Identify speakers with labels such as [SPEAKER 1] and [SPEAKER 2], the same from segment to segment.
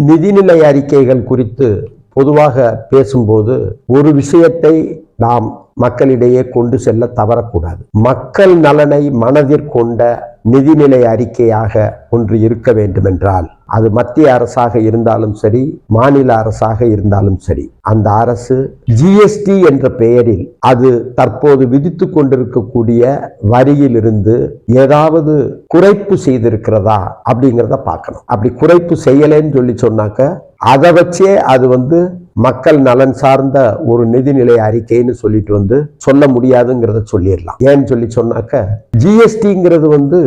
[SPEAKER 1] நிதிநிலை அறிக்கைகள் குறித்து பொதுவாக பேசும்போது ஒரு விஷயத்தை நாம் மக்களிடையே கொண்டு செல்ல தவறக்கூடாது. மக்கள் நலனை மனதிற்கொண்ட நிதிநிலை அறிக்கையாக ஒன்று இருக்க வேண்டுமென்றால் அது மத்திய அரசாக இருந்தாலும் சரி, மாநில அரசாக இருந்தாலும் சரி, அந்த அரசு ஜிஎஸ்டி என்ற பெயரில் அது தற்போது விதித்து கொண்டிருக்கக்கூடிய வரியிலிருந்து ஏதாவது குறைப்பு செய்திருக்கிறதா அப்படிங்கிறத பார்க்கணும். அப்படி குறைப்பு செய்யலைன்னு சொன்னாக்க அதை வச்சே அது மக்கள் நலன் சார்ந்த ஒரு நிதிநிலை அறிக்கைன்னு சொல்லிட்டு சொல்ல முடியாதுங்கிறத சொல்லிடலாம். ஏன்னு சொன்னாக்க ஜிஎஸ்டிங்கிறது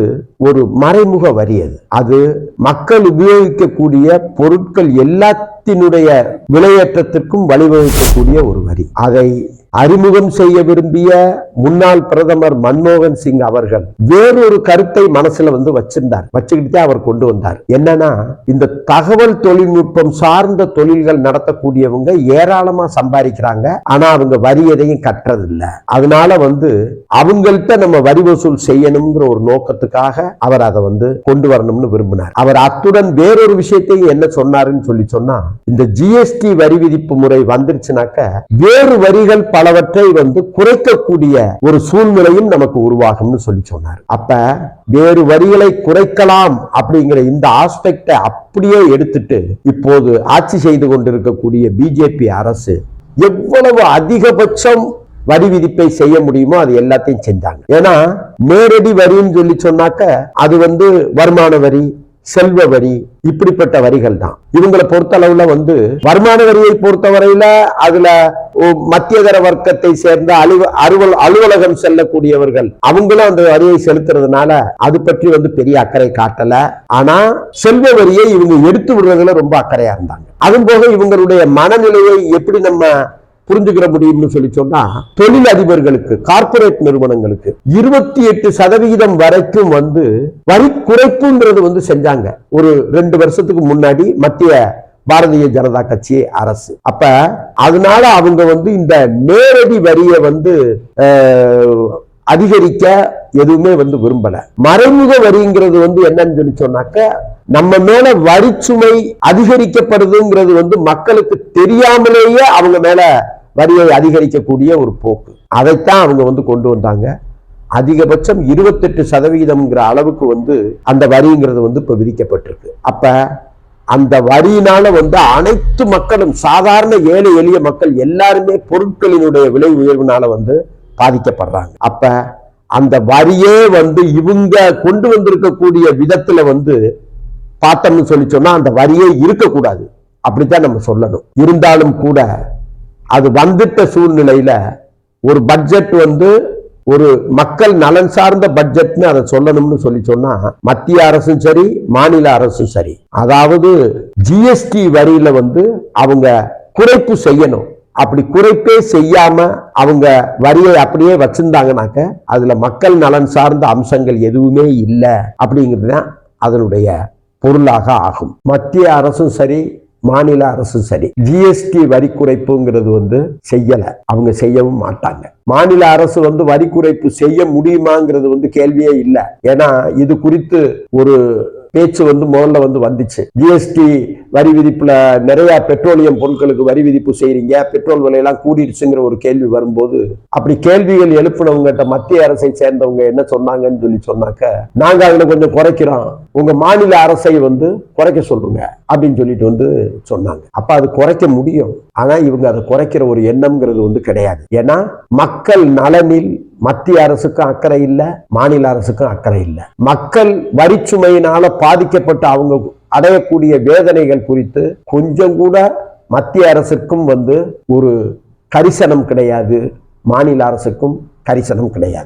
[SPEAKER 1] ஒரு மறைமுக வரி. அது மக்கள் உபயோகிக்கக்கூடிய பொருட்கள் எல்லாத்தினுடைய விலையேற்றத்திற்கும் வழிவகுக்கக்கூடிய ஒரு வரி. அதை அறிமுகம் செய்ய விரும்பிய முன்னாள் பிரதமர் மன்மோகன் சிங் அவர்கள் வேறொரு கருத்தை மனசுல வச்சுக்கிட்டு அவர் கொண்டு வந்தார். என்னன்னா, இந்த தகவல் தொழில்நுட்பம் சார்ந்த தொழில்கள் நடத்தக்கூடியவங்க ஏராளமா சம்பாதிக்கிறாங்க, ஆனா அவங்க வரி எதையும் கட்டுறதில்லை. அதனால அவங்கள்ட்ட நம்ம வரி வசூல் செய்யணுங்கிற ஒரு நோக்கத்துக்காக அவர் அதை கொண்டு வரணும்னு விரும்பினார். அவர் அத்துடன் வேறொரு விஷயத்தையும் என்ன சொன்னாருன்னு சொன்னா, இந்த ஜிஎஸ்டி வரி விதிப்பு முறை வந்துருச்சுனாக்க வேறு வரிகள் பலவற்றை குறைக்கக்கூடிய ஒரு சூழ்நிலையும் நமக்கு உருவாகும்னு சொன்னார். அப்ப வேறு வரிகளை குறைக்கலாம் அப்படிங்கிற இந்த ஆஸ்பெக்டை அப்படியே எடுத்துட்டு இப்போது ஆட்சி செய்து கொண்டிருக்கக்கூடிய பிஜேபி அரசு எவ்வளவு அதிகபட்சம் வரி விதிப்பை செய்ய முடியுமோ அது எல்லாத்தையும் செஞ்சாங்க. ஏன்னா நேரடி வரின்னு சொன்னாக்க அது வருமான வரி, செல்வ வரி, இப்படிப்பட்ட வரிகள் தான். இவங்களை பொறுத்தளவுல வருமான வரியை பொறுத்தவரையில அதுல மத்தியதர வர்க்கத்தை சேர்ந்த அலுவலகம் செல்லக்கூடியவர்கள் அவங்களும் அந்த வரியை செலுத்துறதுனால அது பற்றி பெரிய அக்கறை காட்டல. ஆனா செல்வ வரியை இவங்க எடுத்து விடுறதுல ரொம்ப அக்கறையா இருந்தாங்க. அதுவும் போக இவங்களுடைய மனநிலையை எப்படி நம்ம புரிஞ்சுக்கிற முடியும்னு சொன்னா, தொழில் அதிபர்களுக்கு, கார்பரேட் நிறுவனங்களுக்கு 28% வரைக்கும் வரி குறைப்புங்கிறது செஞ்சாங்க ஒரு 2 வருஷத்துக்கு முன்னாடி மத்திய பாரதிய ஜனதா கட்சி அரசு. அப்ப அதனால அவங்க இந்த நேரடி வரியை அதிகரிக்க எதுவுமே விரும்பல. மறைமுக வரிங்கிறது என்னன்னு சொன்னாக்க நம்ம மேல வரிச்சுமை அதிகரிக்கப்படுதுங்கிறது மக்களுக்கு தெரியாமலேயே அவங்க மேல வரியை அதிகரிக்கக்கூடிய ஒரு போக்கு. அதைத்தான் அவங்க கொண்டு வந்தாங்க. அதிகபட்சம் 28% அளவுக்கு அந்த வரிங்கிறது இப்ப விதிக்கப்பட்டிருக்கு. அப்ப அந்த வரியினால அனைத்து மக்களும், சாதாரண ஏழை எளிய மக்கள் எல்லாருமே பொருட்களினுடைய விலை உயர்வுனால பாதிக்கப்படுறாங்க. அப்ப அந்த வரியே இவங்க கொண்டு வந்திருக்கக்கூடிய விதத்துல பார்த்தோம்னு சொன்னா அந்த வரியே இருக்கக்கூடாது, அப்படித்தான் நம்ம சொல்லணும். இருந்தாலும் கூட அது வந்துட்ட சூழ்நிலையில ஒரு பட்ஜெட் ஒரு மக்கள் நலன் சார்ந்த பட்ஜெட்னு அதை சொல்லணும்னு சொன்னா மத்திய அரசும் சரி, மாநில அரசும் சரி, அதாவது ஜிஎஸ்டி வரியில அவங்க குறைப்பு செய்யணும். அப்படி குறைப்பே செய்யாம அவங்க வரியை அப்படியே வச்சிருந்தாங்கனாக்க அதுல மக்கள் நலன் சார்ந்த அம்சங்கள் எதுவுமே இல்லை அப்படிங்கிறதுதான் அதனுடைய பொருளாக ஆகும். மத்திய அரசும் சரி, மாநில அரசும் சரி, ஜிஎஸ்டி வரி குறைப்புங்கிறது செய்யல, அவங்க செய்யவும் மாட்டாங்க. மாநில அரசு வரி குறைப்பு செய்ய முடியுமாங்கிறது கேள்வியே இல்லை. ஏன்னா இது குறித்து ஒரு பேச்சு முதல்ல வந்துச்சு. ஜிஎஸ்டி வரி விதிப்புல நிறைய பெட்ரோலியம் பொருட்களுக்கு வரி விதிப்பு செய்றீங்க, பெட்ரோல் விலையெல்லாம் கூடிடுச்சுங்கிற ஒரு கேள்வி வரும்போது அப்படி கேள்விகள் எழுப்பினவங்க மத்திய அரசை சேர்ந்தவங்க என்ன சொன்னாங்கன்னு சொன்னாக்க, நாங்க அதுல கொஞ்சம் குறைக்கிறோம், உங்க மாநில அரசை குறைக்க சொல்லுங்க அப்படின்னு சொல்லிட்டு சொன்னாங்க. அப்ப அது குறைக்க முடியும், ஆனா இவங்க அதை குறைக்கிற ஒரு எண்ணம்ங்கிறது கிடையாது. ஏன்னா மக்கள் நலனில் மத்திய அரசுக்கும் அக்கறை இல்லை, மாநில அரசுக்கும் அக்கறை இல்லை. மக்கள் வரிச்சுமையினால பாதிக்கப்பட்டு அவங்க அடையக்கூடிய வேதனைகள் குறித்து கொஞ்சம் கூட மத்திய அரசுக்கும் ஒரு கரிசனம் கிடையாது, மாநில அரசுக்கும் கரிசனம் கிடையாது.